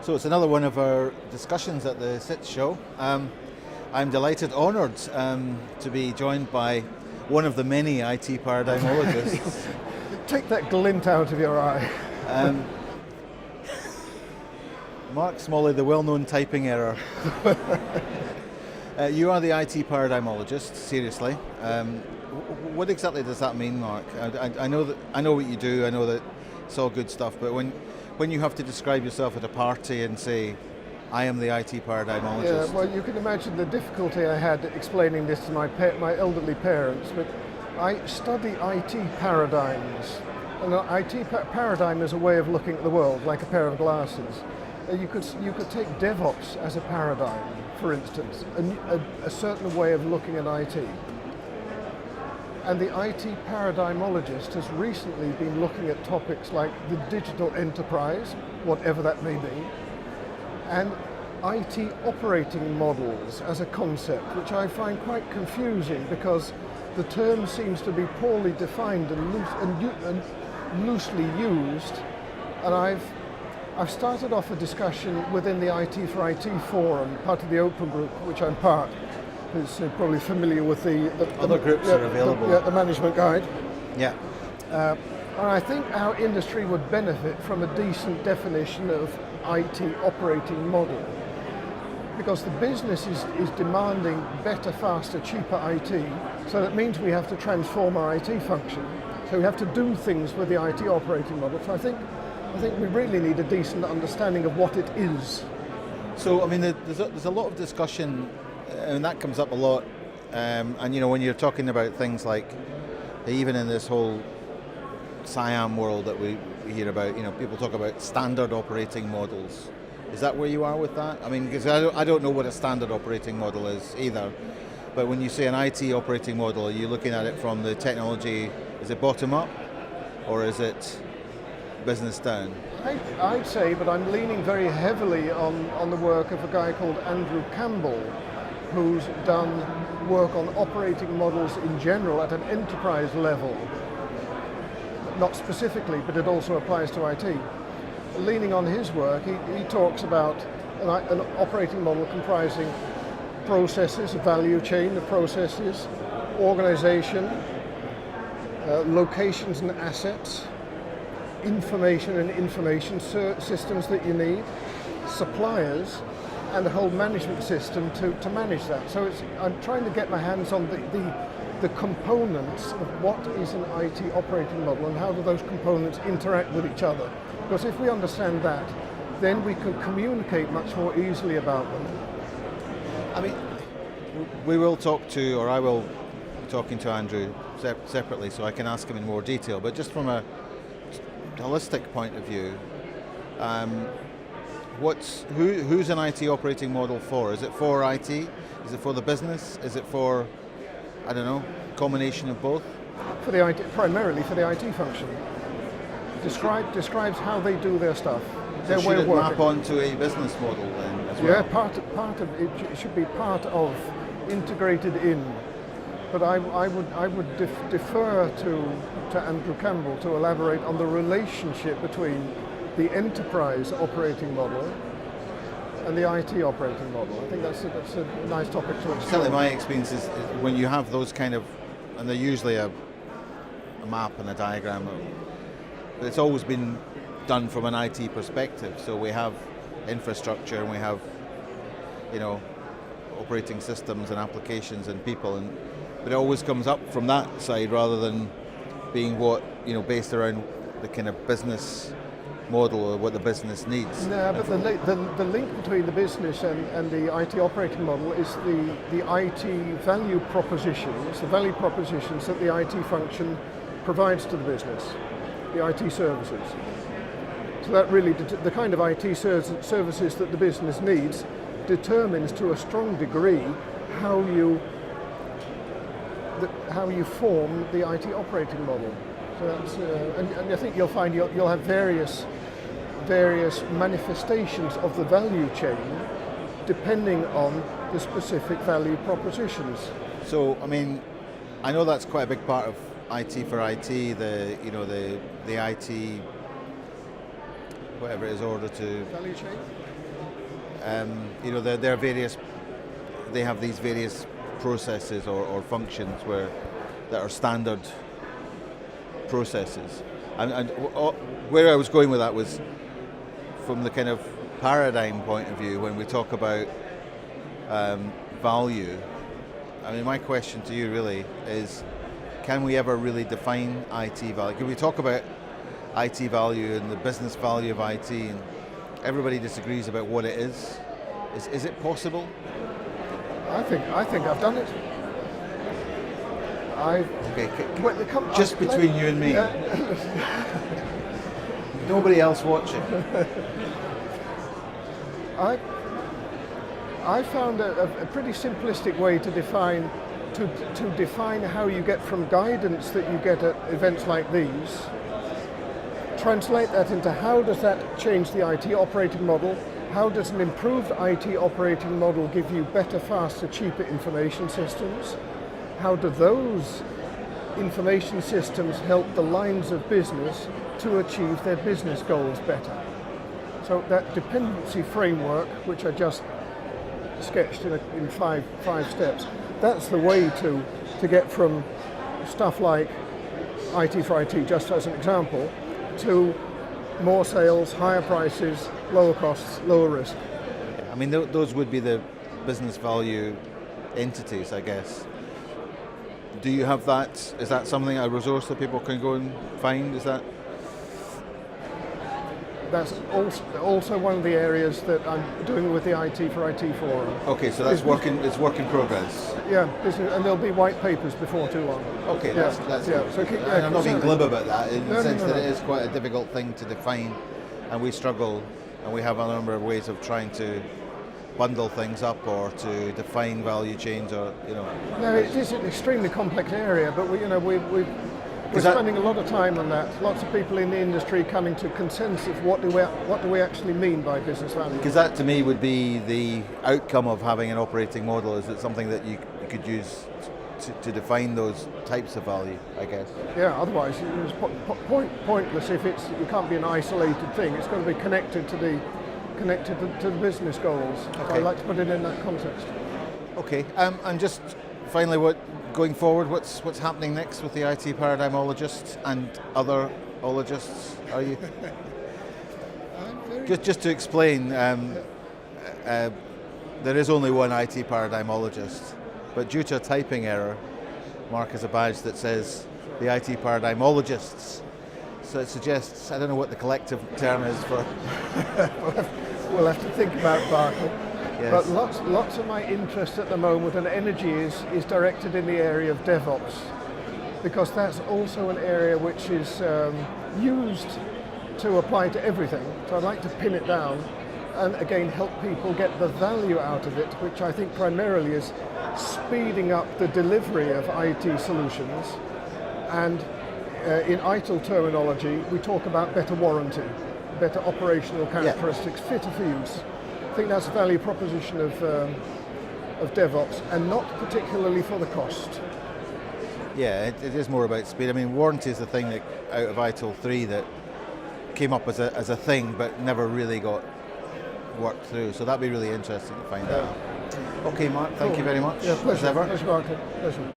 So it's another one of our discussions at the SIT show. I'm delighted, honoured to be joined by one of the many IT paradigmologists. Take that glint out of your eye. Mark Smalley, the well-known typing error. You are the IT paradigmologist, seriously. What exactly does that mean, Mark? I know what you do, I know that it's all good stuff, but when you have to describe yourself at a party and say, I am the IT paradigmologist. Yeah, well, you can imagine the difficulty I had explaining this to my elderly parents, but I study IT paradigms. And an IT paradigm is a way of looking at the world, like a pair of glasses. You could take DevOps as a paradigm, for instance, a certain way of looking at IT. And the IT paradigmologist has recently been looking at topics like the digital enterprise, whatever that may be, and IT operating models as a concept, which I find quite confusing because the term seems to be poorly defined and loosely used. And I've started off a discussion within the IT for IT forum, part of the open group, which I'm part. Who's probably familiar with the other groups are available. The management guide. Yeah. And I think our industry would benefit from a decent definition of IT operating model, because the business is demanding better, faster, cheaper IT. So that means we have to transform our IT function. So we have to do things with the IT operating model. So I think we really need a decent understanding of what it is. So I mean, there's a lot of discussion. And that comes up a lot, and you know, when you're talking about things like, even in this whole SIAM world that we hear about, you know, people talk about standard operating models. Is that where you are with that? I mean, because I don't know what a standard operating model is either, but when you say an IT operating model, are you looking at it from the technology, is it bottom up, or is it business down? I'd say, but I'm leaning very heavily on the work of a guy called Andrew Campbell, who's done work on operating models in general at an enterprise level. Not specifically, but it also applies to IT. Leaning on his work, he talks about an operating model comprising processes, a value chain of processes, organization, locations and assets, information and information systems that you need, suppliers, and a whole management system to manage that. So I'm trying to get my hands on the components of what is an IT operating model and how do those components interact with each other. Because if we understand that, then we can communicate much more easily about them. I mean, we will talk to, or I will be talking to Andrew separately so I can ask him in more detail, but just from a holistic point of view, who's an IT operating model for? Is it for IT? Is it for the business? Is it for, I don't know, combination of both? For the IT, primarily for the IT function. Describes how they do their stuff. So should it map onto a business model then as well? Yeah, part of it should be part of, integrated in. But I would defer to Andrew Campbell to elaborate on the relationship between the enterprise operating model and the IT operating model. I think that's a nice topic to explore. Certainly my experience is when you have those kind of, and they're usually a map and a diagram, but it's always been done from an IT perspective. So we have infrastructure and we have, you know, operating systems and applications and people, but it always comes up from that side rather than being what, you know, based around the kind of business model or what the business needs. No, but the link between the business and the IT operating model is the IT value propositions, the value propositions that the IT function provides to the business, the IT services. So that really, the kind of IT services that the business needs determines to a strong degree how you form the IT operating model. So that's, and I think you'll find you'll have various manifestations of the value chain depending on the specific value propositions. So, I mean, I know that's quite a big part of IT for IT, the IT, whatever it is, order to... Value chain? there are various. They have these various processes or functions that are standard processes, and where I was going with that was from the kind of paradigm point of view. When we talk about value, I mean, my question to you really is: can we ever really define IT value? Can we talk about IT value and the business value of IT, and everybody disagrees about what it is? Is it possible? I think I've done it. Just between you and me. Nobody else watching. I found a pretty simplistic way to define how you get from guidance that you get at events like these. Translate that into how does that change the IT operating model? How does an improved IT operating model give you better, faster, cheaper information systems? How do those information systems help the lines of business to achieve their business goals better? So that dependency framework, which I just sketched in five steps, that's the way to get from stuff like IT for IT, just as an example, to more sales, higher prices, lower costs, lower risk. I mean, those would be the business value entities, I guess. Do you have that? Is that something, a resource that people can go and find? Is that? That's also one of the areas that I'm doing with the IT for IT forum. Okay, so that's it's work in progress. Yeah, and there'll be white papers before too long. Okay, that's yeah. So I'm not being glib about that in the sense that it is quite a difficult thing to define, and we struggle, and we have a number of ways of trying to bundle things up or to define value chains, or No, it is an extremely complex area, but we're spending a lot of time on that. Lots of people in the industry coming to consensus. What do we actually mean by business value? Because that, to me, would be the outcome of having an operating model. Is it something that you could use to define those types of value, I guess? Yeah. Otherwise, it's pointless if it can't be an isolated thing. It's got to be connected to the business goals. Okay. So I like to put it in that context. Okay. And just finally, going forward, what's happening next with the IT Paradigmologist and other ologists? Are you just to explain? There is only one IT Paradigmologist, but due to a typing error, Mark has a badge that says the IT Paradigmologists. So it suggests, I don't know what the collective term is for. We'll have to think about Barclay. Yes. But lots of my interest at the moment and energy is directed in the area of DevOps, because that's also an area which is used to apply to everything. So I'd like to pin it down and again help people get the value out of it, which I think primarily is speeding up the delivery of IT solutions. And in ITIL terminology, we talk about better warranty, better operational characteristics, fitter for use. I think that's a value proposition of DevOps, and not particularly for the cost. Yeah, it is more about speed. I mean, warranty is the thing that out of ITIL 3 that came up as a thing, but never really got worked through. So that'd be really interesting to find out. Okay, Mark, thank you very much. Yeah, pleasure. As ever. Pleasure, Mark. Pleasure.